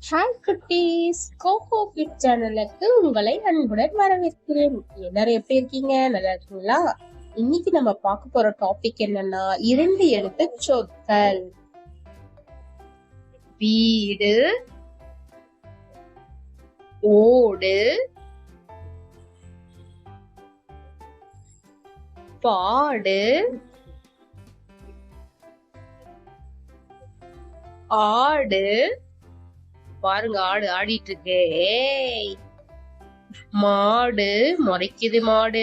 Hi குட்டீஸ், cocoa kit சேனலுக்கு உங்களை அன்புடன் வரவேற்கிறேன். எல்லாரும் எப்படி இருக்கீங்க? நல்லா இருக்கீங்களா? இன்னைக்கு நம்ம பார்க்க போற டாபிக் என்னன்னா 2 எழுத்து சொற்கள். வீடு, ஓடு, பாடு, ஆடு. பாருங்க, ஆடு ஆடிட்டு இருக்கு. ஏய், மாடு முறைக்குது. மாடு,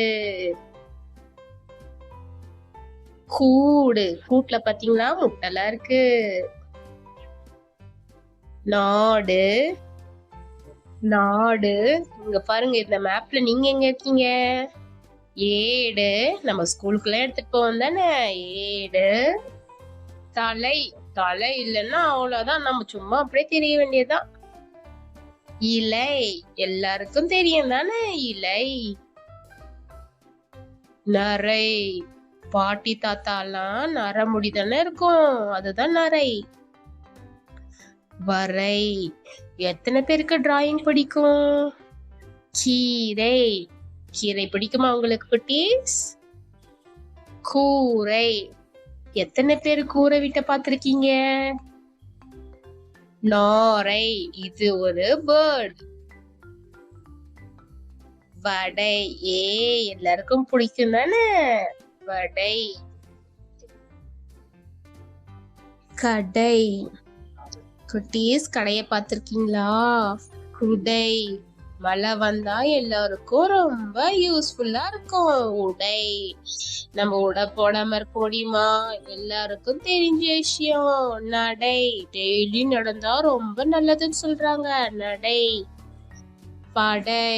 கூடு, கூட்டுல பாத்தீங்களா முட்டைலாம் இருக்கு. நாடு, நாடு, இங்க பாருங்க, இந்த மேப்ல நீங்க எங்க இருக்கீங்க? ஏடு, நம்ம ஸ்கூலுக்குள்ள எடுத்துட்டு போவோம் தானே. ஏடு, தலை, தலை இல்லைன்னா அவ்வளவுதான், நம்ம சும்மா அப்படியே தெரிய வேண்டியதுதான். இலை, எல்லாருக்கும் தெரியும் தானே இலை. நரை, பாட்டி தாத்தாலாம் நரமுடி தானே இருக்கும், அதுதான் நரை. வரை, எத்தனை பேருக்கு டிராயிங் பிடிக்கும்? கீரை, கீரை பிடிக்குமா உங்களுக்கு குட்டீஸ்? கூரை, எத்தனை பேர் கூரை வீட்டை பார்த்திருக்கீங்க? நாரை, இது ஒரு பேர்ட். வடை, எல்லாருக்கும் பிடிக்கும் தானே வடை. கடை, குட்டீஸ் கடைய பார்த்திருக்கீங்களா? குடை, மழை வந்தா எல்லாருக்கும் ரொம்ப யூஸ்ஃபுல்லா இருக்கும். உடை, நம்ம உடை போடாம இருக்க முடியுமா? எல்லாருக்கும் தெரிஞ்ச விஷயம். நடை, டெய்லி நடந்தா ரொம்ப நல்லதுன்னு சொல்றாங்க. நடை. படை,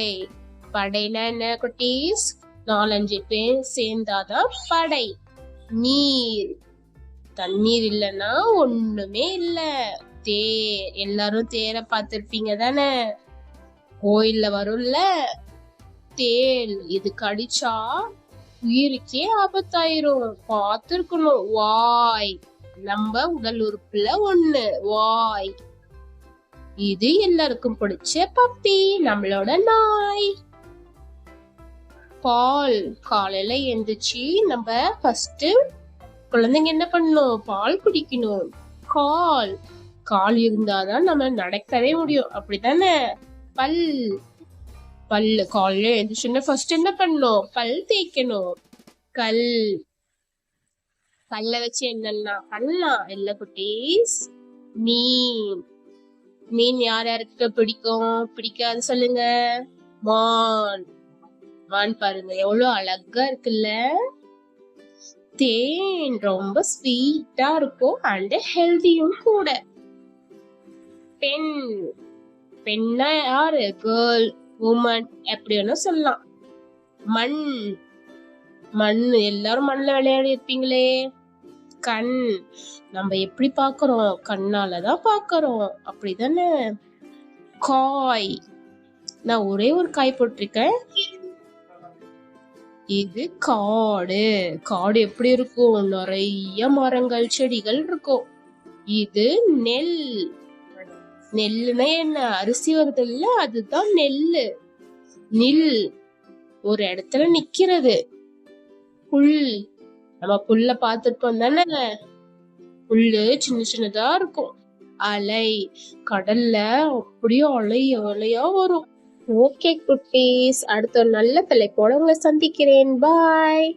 படைனா என்ன குட்டீஸ்? 4-5 பேர் சேர்ந்தாதான் படை. நீர், தண்ணீர் இல்லைன்னா ஒண்ணுமே இல்ல. தேர், எல்லாரும் தேரை பார்த்திருப்பீங்க தானே, கோயில்ல வரும்ல தேல். இது கடிச்சா உயிருக்கே ஆபத்தாயிரும், பார்த்திருக்கணும். வாய், நம்ம உடல் உறுப்புல ஒண்ணு வாய். இது எல்லாருக்கும் பிடிச்ச பப்பி, நம்மளோட நாய். பால், காலையில எந்திரிச்சு நம்ம ஃபர்ஸ்ட் குழந்தைங்க என்ன பண்ணணும்? பால் குடிக்கணும். கால், கால் இருந்தாதான் நம்ம நடக்கவே முடியும், அப்படித்தானே. பல், பல்லு, காலையில எழுந்திரிச்சுன்னா ஃபர்ஸ்ட் என்ன பண்ணணும்? பல் தேய்க்கணும். கல், கல்ல வச்சு என்னெல்லாம் பண்ணலாம் இல்ல குட்டீஸ்? மீன், மீன் யார் யாருக்கு பிடிக்கும்? பிடிக்காது சொல்லுங்க. மான், மான் பாருங்க எவ்வளவு அழகா இருக்குல்ல. தேன், ரொம்ப ஸ்வீட்டா இருக்கும் அண்ட் ஹெல்தியும் கூட. பெண், பெண்ணா யாரு? கேர்ள், உமன், எப்படி வேணா சொல்லலாம். மண், மண், எல்லாரும் மண்ல விளையாடி இருப்பீங்களே. கண், நம்ம எப்படி பாக்குறோம்? கண்ணாலதான் பாக்குறோம், அப்படிதானே. காய், நான் ஒரே ஒரு காய் போட்டிருக்கேன். இது காடு, காடு எப்படி இருக்கும்? நிறைய மரங்கள் செடிகள் இருக்கும். இது நெல், நெல்லுனா என்ன? அரிசி வருது இல்ல, அதுதான் நெல்லு. நில், ஒரு இடத்துல நிக்கிறது. புல், நம்ம புல்ல பார்த்திருப்போம் தானே, புல்லு சின்ன சின்னதா இருக்கும். அலை, கடல்ல அப்படியே அலை அலையா வரும். ஓகே குட்டீஸ், அடுத்த ஒரு நல்ல தலைப்போட உங்களை சந்திக்கிறேன். பாய்.